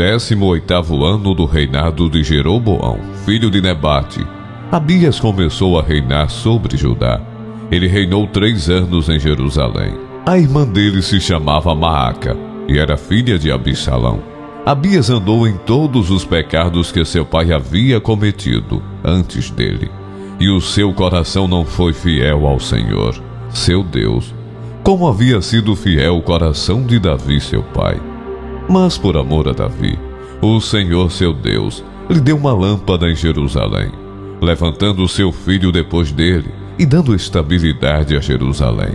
18º ano do reinado de Jeroboão, filho de Nebate, Abias começou a reinar sobre Judá. Ele reinou 3 anos em Jerusalém. A irmã dele se chamava Maaca e era filha de Abissalão. Abias andou em todos os pecados que seu pai havia cometido antes dele, e o seu coração não foi fiel ao Senhor, seu Deus, como havia sido fiel o coração de Davi, seu pai. Mas por amor a Davi, o Senhor, seu Deus, lhe deu uma lâmpada em Jerusalém, levantando seu filho depois dele e dando estabilidade a Jerusalém.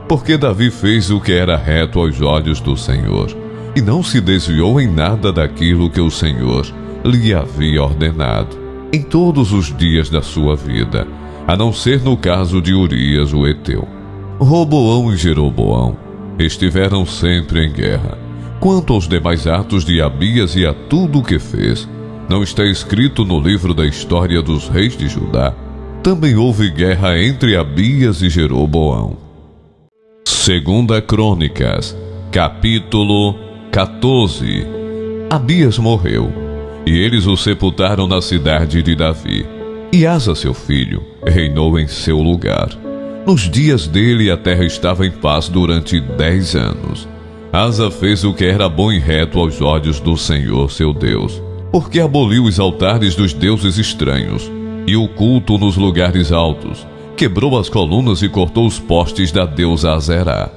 Porque Davi fez o que era reto aos olhos do Senhor, e não se desviou em nada daquilo que o Senhor lhe havia ordenado, em todos os dias da sua vida, a não ser no caso de Urias o Heteu. Roboão e Jeroboão estiveram sempre em guerra. Quanto aos demais atos de Abias e a tudo o que fez, não está escrito no livro da história dos reis de Judá. Também houve guerra entre Abias e Jeroboão. 2 Crônicas, capítulo 14. Abias morreu, e eles o sepultaram na cidade de Davi. E Asa, seu filho, reinou em seu lugar. Nos dias dele a terra estava em paz durante 10 anos. Asa fez o que era bom e reto aos olhos do Senhor, seu Deus, porque aboliu os altares dos deuses estranhos e o culto nos lugares altos, quebrou as colunas e cortou os postes da deusa Azerá.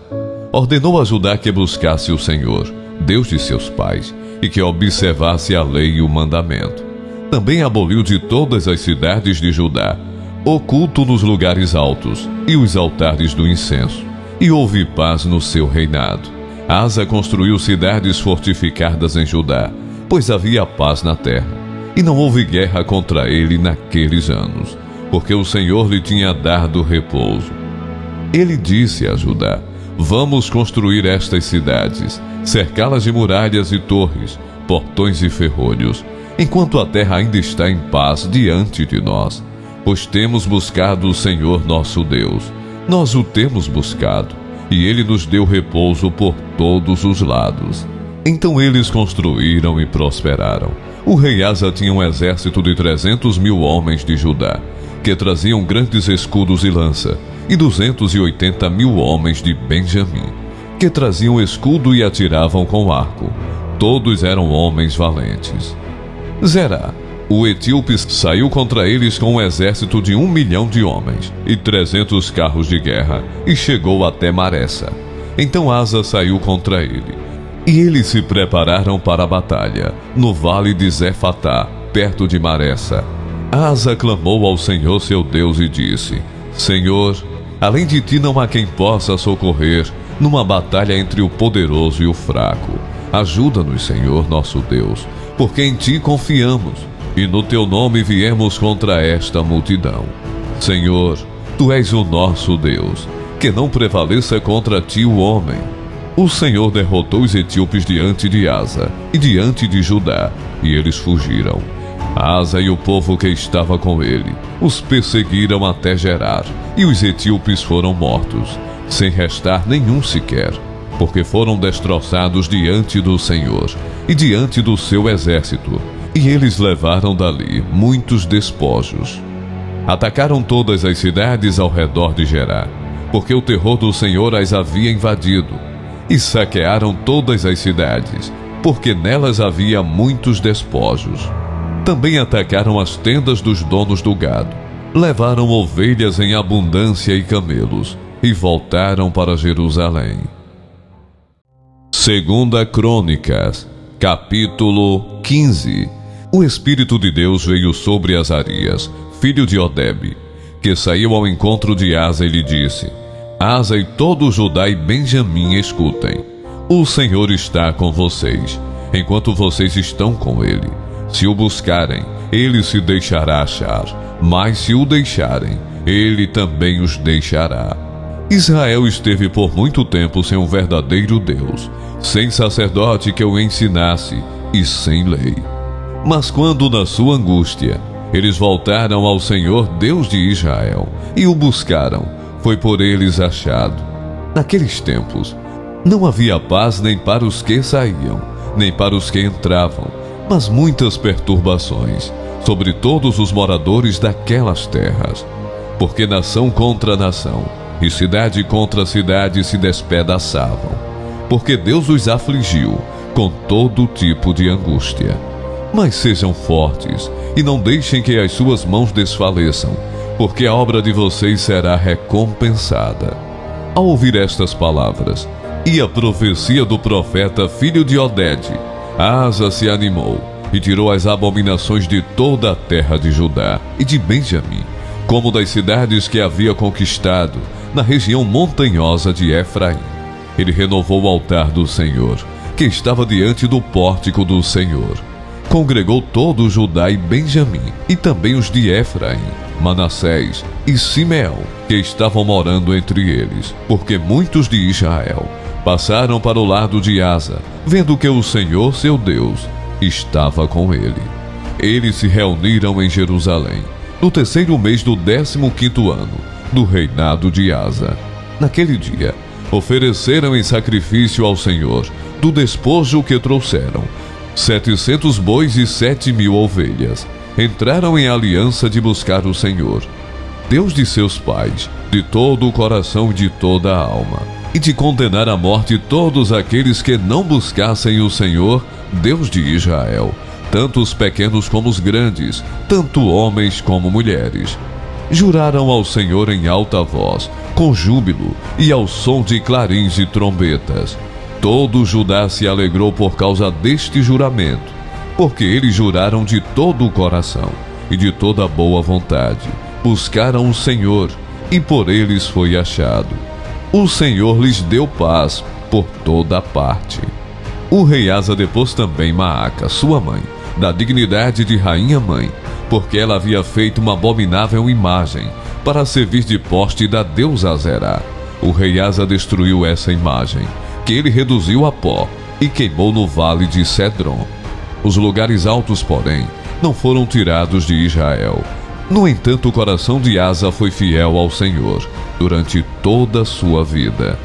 Ordenou a Judá que buscasse o Senhor, Deus de seus pais, e que observasse a lei e o mandamento. Também aboliu de todas as cidades de Judá o culto nos lugares altos e os altares do incenso, e houve paz no seu reinado. Asa construiu cidades fortificadas em Judá, pois havia paz na terra, e não houve guerra contra ele naqueles anos, porque o Senhor lhe tinha dado repouso. Ele disse a Judá: vamos construir estas cidades, cercá-las de muralhas e torres, portões e ferrolhos, enquanto a terra ainda está em paz diante de nós, pois temos buscado o Senhor nosso Deus. Nós o temos buscado, e ele nos deu repouso por todos os lados. Então eles construíram e prosperaram. O rei Asa tinha um exército de 300.000 homens de Judá, que traziam grandes escudos e lança, e 280.000 homens de Benjamim, que traziam escudo e atiravam com arco. Todos eram homens valentes. Zerá, o etíope, saiu contra eles com um exército de 1 milhão de homens e 300 carros de guerra, e chegou até Maressa. Então Asa saiu contra ele, e eles se prepararam para a batalha, no vale de Zefatá, perto de Maressa. Asa clamou ao Senhor seu Deus e disse: Senhor, além de ti não há quem possa socorrer numa batalha entre o poderoso e o fraco. Ajuda-nos, Senhor nosso Deus, porque em ti confiamos, e no teu nome viemos contra esta multidão. Senhor, tu és o nosso Deus, que não prevaleça contra ti o homem. O Senhor derrotou os etíopes diante de Asa e diante de Judá, e eles fugiram. Asa e o povo que estava com ele os perseguiram até Gerar, e os etíopes foram mortos, sem restar nenhum sequer, porque foram destroçados diante do Senhor e diante do seu exército, e eles levaram dali muitos despojos. Atacaram todas as cidades ao redor de Gerar, porque o terror do Senhor as havia invadido, e saquearam todas as cidades, porque nelas havia muitos despojos. Também atacaram as tendas dos donos do gado, levaram ovelhas em abundância e camelos, e voltaram para Jerusalém. 2 Crônicas, capítulo 15. O Espírito de Deus veio sobre Azarias, filho de Odebe, que saiu ao encontro de Asa e lhe disse: Asa e todo Judá e Benjamim, escutem. O Senhor está com vocês, enquanto vocês estão com ele. Se o buscarem, ele se deixará achar, mas se o deixarem, ele também os deixará. Israel esteve por muito tempo sem um verdadeiro Deus, sem sacerdote que o ensinasse e sem lei. Mas quando na sua angústia eles voltaram ao Senhor Deus de Israel e o buscaram, foi por eles achado. Naqueles tempos não havia paz nem para os que saíam, nem para os que entravam, mas muitas perturbações sobre todos os moradores daquelas terras. Porque nação contra nação e cidade contra cidade se despedaçavam, porque Deus os afligiu com todo tipo de angústia. Mas sejam fortes e não deixem que as suas mãos desfaleçam, porque a obra de vocês será recompensada. Ao ouvir estas palavras e a profecia do profeta filho de Oded, Asa se animou e tirou as abominações de toda a terra de Judá e de Benjamim, como das cidades que havia conquistado na região montanhosa de Efraim. Ele renovou o altar do Senhor, que estava diante do pórtico do Senhor. Congregou todo Judá e Benjamim, e também os de Efraim, Manassés e Simeão, que estavam morando entre eles, porque muitos de Israel passaram para o lado de Asa, vendo que o Senhor, seu Deus, estava com ele. Eles se reuniram em Jerusalém, no terceiro mês do 15º ano do reinado de Asa. Naquele dia, ofereceram em sacrifício ao Senhor, do despojo que trouxeram, 700 bois e 7.000 ovelhas. Entraram em aliança de buscar o Senhor, Deus de seus pais, de todo o coração e de toda a alma, e de condenar à morte todos aqueles que não buscassem o Senhor, Deus de Israel, tanto os pequenos como os grandes, tanto homens como mulheres. Juraram ao Senhor em alta voz, com júbilo e ao som de clarins e trombetas. Todo Judá se alegrou por causa deste juramento, porque eles juraram de todo o coração e de toda boa vontade. Buscaram o Senhor, e por eles foi achado. O Senhor lhes deu paz por toda parte. O rei Asa depôs também Maaca, sua mãe, da dignidade de rainha-mãe, porque ela havia feito uma abominável imagem para servir de poste da deusa Azerá. O rei Asa destruiu essa imagem, que ele reduziu a pó e queimou no vale de Cedron. Os lugares altos, porém, não foram tirados de Israel. No entanto, o coração de Asa foi fiel ao Senhor durante toda a sua vida.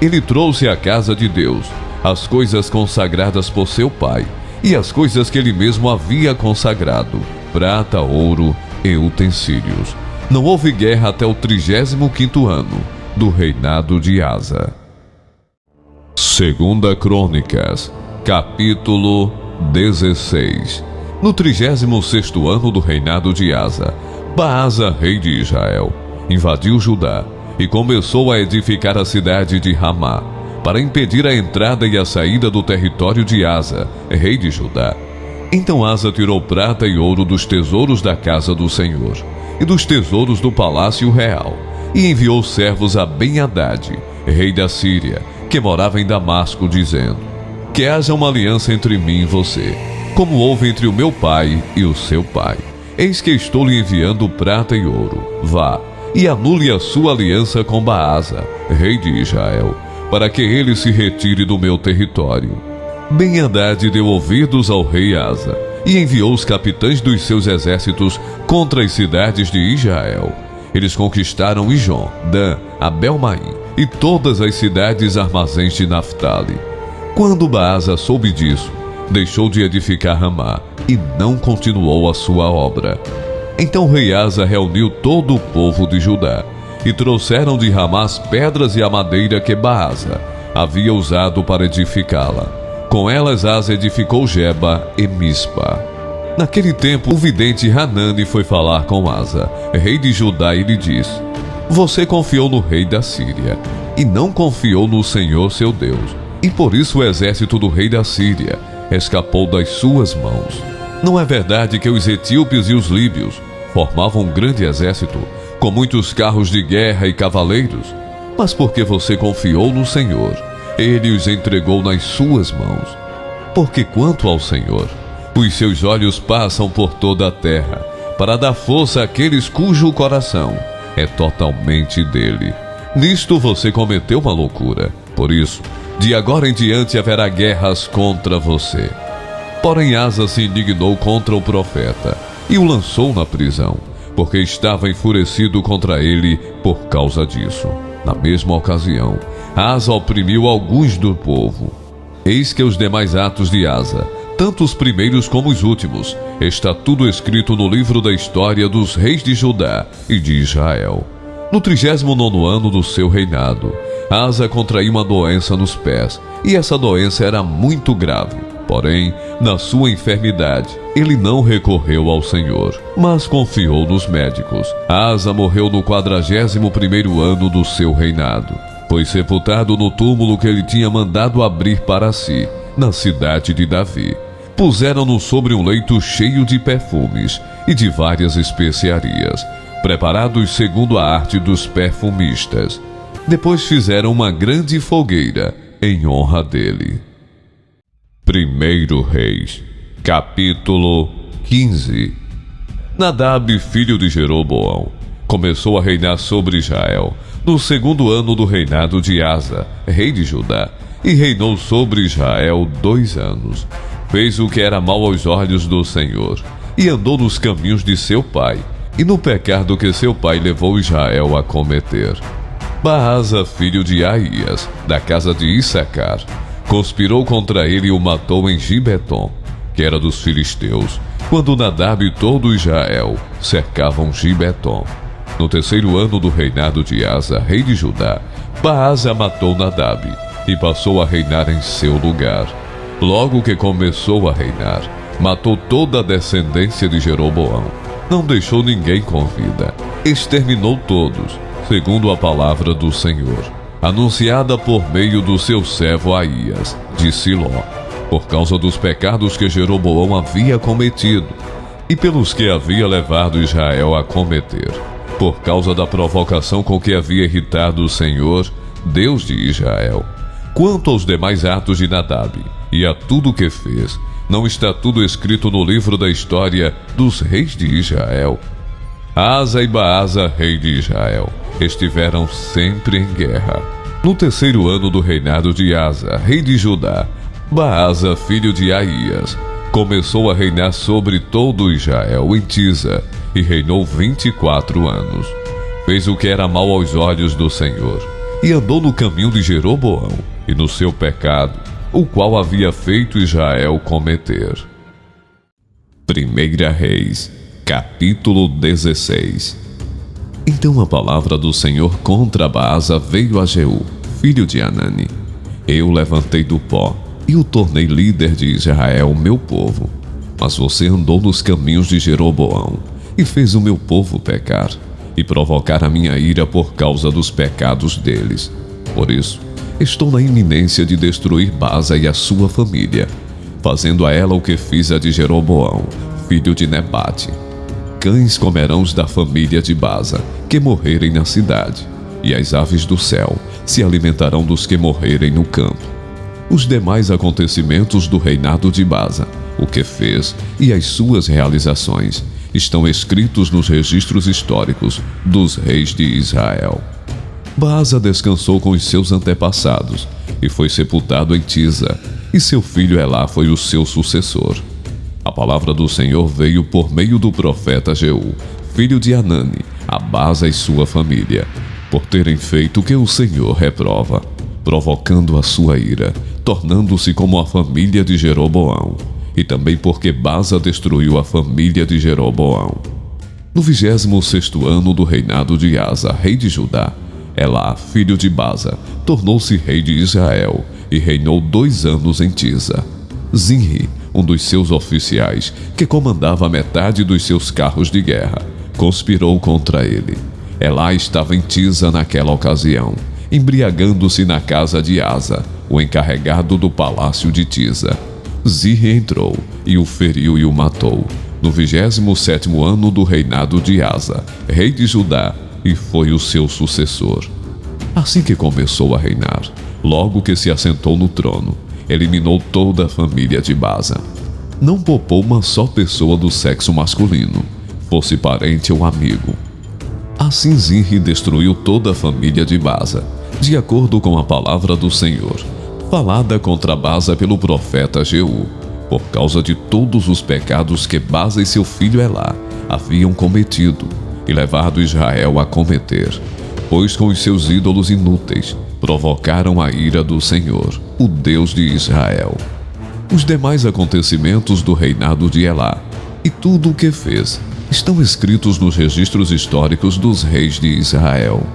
Ele trouxe à casa de Deus as coisas consagradas por seu pai e as coisas que ele mesmo havia consagrado, prata, ouro e utensílios. Não houve guerra até o 35º ano do reinado de Asa. Segunda Crônicas, capítulo 16. No 36º ano do reinado de Asa, Baasa, rei de Israel, invadiu Judá e começou a edificar a cidade de Ramá, para impedir a entrada e a saída do território de Asa, rei de Judá. Então Asa tirou prata e ouro dos tesouros da casa do Senhor e dos tesouros do palácio real, e enviou servos a Ben-Hadad, rei da Síria, que morava em Damasco, dizendo: que haja uma aliança entre mim e você, como houve entre o meu pai e o seu pai. Eis que estou lhe enviando prata e ouro. Vá, e anule a sua aliança com Baasa, rei de Israel, para que ele se retire do meu território. Ben-Hadad deu ouvidos ao rei Asa, e enviou os capitães dos seus exércitos contra as cidades de Israel. Eles conquistaram Ijon, Dan, Abel-Maim e todas as cidades armazéns de Naftali. Quando Baasa soube disso, deixou de edificar Ramá e não continuou a sua obra. Então o rei Asa reuniu todo o povo de Judá e trouxeram de Ramá as pedras e a madeira que Baasa havia usado para edificá-la. Com elas Asa edificou Geba e Mispa. Naquele tempo o vidente Hanani foi falar com Asa, rei de Judá, e lhe disse: você confiou no rei da Síria e não confiou no Senhor seu Deus, e por isso o exército do rei da Síria escapou das suas mãos. Não é verdade que os etíopes e os líbios formavam um grande exército, com muitos carros de guerra e cavaleiros? Mas porque você confiou no Senhor, ele os entregou nas suas mãos. Porque quanto ao Senhor, os seus olhos passam por toda a terra, para dar força àqueles cujo coração é totalmente dele. Nisto você cometeu uma loucura. Por isso, de agora em diante haverá guerras contra você. Porém Asa se indignou contra o profeta e o lançou na prisão, porque estava enfurecido contra ele por causa disso. Na mesma ocasião, Asa oprimiu alguns do povo. Eis que os demais atos de Asa, tanto os primeiros como os últimos, está tudo escrito no livro da história dos reis de Judá e de Israel. No 39º ano do seu reinado, Asa contraiu uma doença nos pés, e essa doença era muito grave. Porém, na sua enfermidade, ele não recorreu ao Senhor, mas confiou nos médicos. Asa morreu no 41º ano do seu reinado. Foi sepultado no túmulo que ele tinha mandado abrir para si, na cidade de Davi. Puseram-no sobre um leito cheio de perfumes e de várias especiarias, preparados segundo a arte dos perfumistas. Depois fizeram uma grande fogueira em honra dele. 1 Reis, capítulo 15. Nadab, filho de Jeroboão, começou a reinar sobre Israel no 2º ano do reinado de Asa, rei de Judá, e reinou sobre Israel 2 anos. Fez o que era mal aos olhos do Senhor, e andou nos caminhos de seu pai, e no pecado que seu pai levou Israel a cometer. Baasa, filho de Aías, da casa de Issacar, conspirou contra ele e o matou em Gibeton, que era dos filisteus, quando Nadab e todo Israel cercavam Gibeton. No 3º ano do reinado de Asa, rei de Judá, Baasa matou Nadab e passou a reinar em seu lugar. Logo que começou a reinar, matou toda a descendência de Jeroboão. Não deixou ninguém com vida. Exterminou todos, segundo a palavra do Senhor, anunciada por meio do seu servo Aías, de Siló, por causa dos pecados que Jeroboão havia cometido e pelos que havia levado Israel a cometer, por causa da provocação com que havia irritado o Senhor, Deus de Israel. Quanto aos demais atos de Nadab e a tudo o que fez, não está tudo escrito no livro da história dos reis de Israel? Asa e Baasa, rei de Israel, estiveram sempre em guerra. No 3º ano do reinado de Asa, rei de Judá, Baasa, filho de Aías, começou a reinar sobre todo Israel em Tisa, e reinou 24 anos. Fez o que era mal aos olhos do Senhor, e andou no caminho de Jeroboão, e no seu pecado, o qual havia feito Israel cometer. 1 Reis, capítulo 16. Então a palavra do Senhor contra Baasa veio a Jeú, filho de Anani. Eu o levantei do pó e o tornei líder de Israel, meu povo. Mas você andou nos caminhos de Jeroboão e fez o meu povo pecar e provocar a minha ira por causa dos pecados deles. Por isso, estou na iminência de destruir Baasa e a sua família, fazendo a ela o que fiz a de Jeroboão, filho de Nebate. Cães comerão os da família de Baasa, que morrerem na cidade, e as aves do céu se alimentarão dos que morrerem no campo. Os demais acontecimentos do reinado de Baasa, o que fez e as suas realizações, estão escritos nos registros históricos dos reis de Israel. Baasa descansou com os seus antepassados e foi sepultado em Tisa, e seu filho Elá foi o seu sucessor. A palavra do Senhor veio por meio do profeta Jeú, filho de Anani, a Baasa e sua família, por terem feito o que o Senhor reprova, provocando a sua ira, tornando-se como a família de Jeroboão, e também porque Baasa destruiu a família de Jeroboão. No 26º ano do reinado de Asa, rei de Judá, Elá, filho de Baasa, tornou-se rei de Israel e reinou 2 anos em Tisa. Zinri, um dos seus oficiais, que comandava metade dos seus carros de guerra, conspirou contra ele. Elá estava em Tisa naquela ocasião, embriagando-se na casa de Asa, o encarregado do palácio de Tisa. Zinri entrou e o feriu e o matou, no 27º ano do reinado de Asa, rei de Judá, e foi o seu sucessor. Assim que começou a reinar, logo que se assentou no trono, eliminou toda a família de Baasa. Não poupou uma só pessoa do sexo masculino, fosse parente ou amigo. Assim Zinri destruiu toda a família de Baasa, de acordo com a palavra do Senhor, falada contra Baasa pelo profeta Jeú, por causa de todos os pecados que Baasa e seu filho Elá haviam cometido e levado Israel a cometer, pois com os seus ídolos inúteis provocaram a ira do Senhor, o Deus de Israel. Os demais acontecimentos do reinado de Elá e tudo o que fez estão escritos nos registros históricos dos reis de Israel.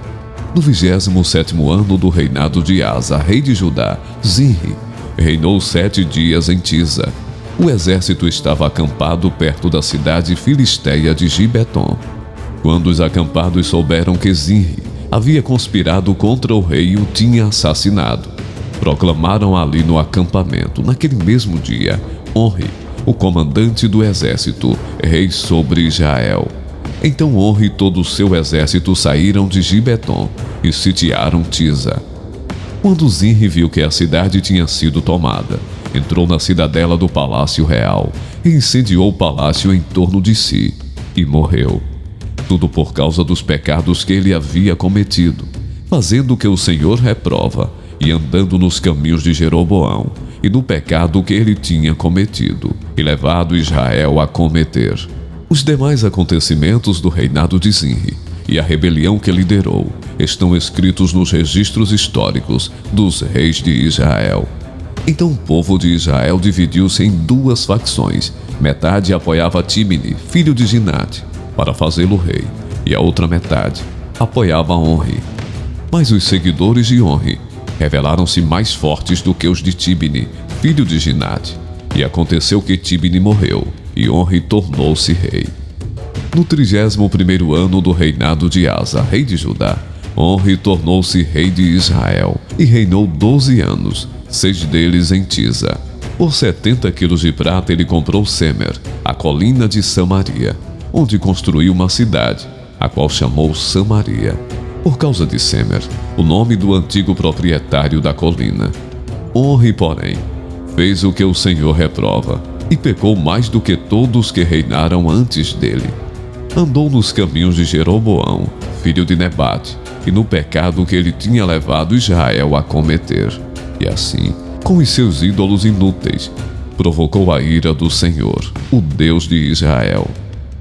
No 27º ano do reinado de Asa, rei de Judá, Zinri reinou 7 dias em Tisa. O exército estava acampado perto da cidade filisteia de Gibeton. Quando os acampados souberam que Zinri havia conspirado contra o rei e o tinha assassinado, proclamaram ali no acampamento, naquele mesmo dia, Onri, o comandante do exército, rei sobre Israel. Então Onri e todo o seu exército saíram de Gibeton e sitiaram Tisa. Quando Zinri viu que a cidade tinha sido tomada, entrou na cidadela do palácio real e incendiou o palácio em torno de si e morreu. Tudo por causa dos pecados que ele havia cometido, fazendo o que o Senhor reprova e andando nos caminhos de Jeroboão e do pecado que ele tinha cometido e levado Israel a cometer. Os demais acontecimentos do reinado de Zinri e a rebelião que liderou estão escritos nos registros históricos dos reis de Israel. Então o povo de Israel dividiu-se em 2 facções. Metade apoiava Tíbni, filho de Ginate, para fazê-lo rei, e a outra metade apoiava Onri. Mas os seguidores de Onri revelaram-se mais fortes do que os de Tíbni, filho de Ginate. E aconteceu que Tíbni morreu, e Onri tornou-se rei. No 31º ano do reinado de Asa, rei de Judá, Onri tornou-se rei de Israel, e reinou 12 anos, 6 deles em Tisa. Por 70 quilos de prata ele comprou Semer, a colina de Samaria, onde construiu uma cidade, a qual chamou Samaria, por causa de Semer, o nome do antigo proprietário da colina. Onri, porém, fez o que o Senhor reprova, e pecou mais do que todos que reinaram antes dele. Andou nos caminhos de Jeroboão, filho de Nebate, e no pecado que ele tinha levado Israel a cometer. E assim, com os seus ídolos inúteis, provocou a ira do Senhor, o Deus de Israel.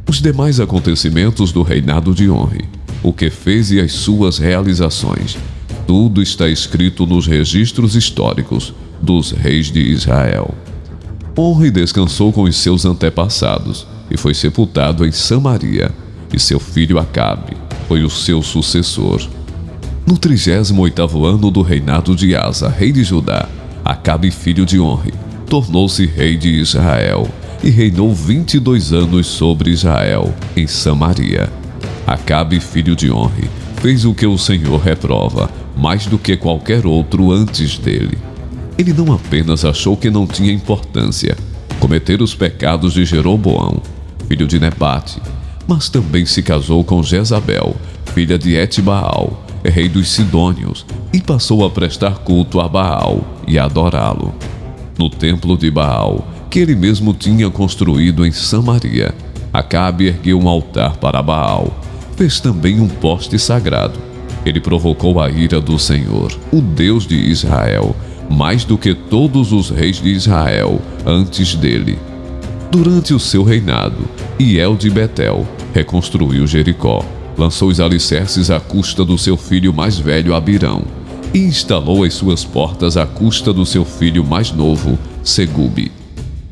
Os demais acontecimentos do reinado de Onri, o que fez e as suas realizações, tudo está escrito nos registros históricos dos reis de Israel. Onri descansou com os seus antepassados e foi sepultado em Samaria, e seu filho Acabe foi o seu sucessor. No 38º ano do reinado de Asa, rei de Judá, Acabe, filho de Onri, tornou-se rei de Israel e reinou 22 anos sobre Israel, em Samaria. Acabe, filho de Onri, fez o que o Senhor reprova, mais do que qualquer outro antes dele. Ele não apenas achou que não tinha importância cometer os pecados de Jeroboão, filho de Nebate, mas também se casou com Jezabel, filha de Etbaal, rei dos Sidônios, e passou a prestar culto a Baal e adorá-lo. No templo de Baal, que ele mesmo tinha construído em Samaria, Acabe ergueu um altar para Baal. Fez também um poste sagrado. Ele provocou a ira do Senhor, o Deus de Israel, mais do que todos os reis de Israel antes dele. Durante o seu reinado, Hiel de Betel reconstruiu Jericó, lançou os alicerces à custa do seu filho mais velho Abirão e instalou as suas portas à custa do seu filho mais novo, Segube,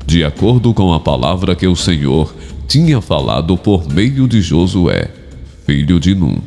de acordo com a palavra que o Senhor tinha falado por meio de Josué, filho de Num.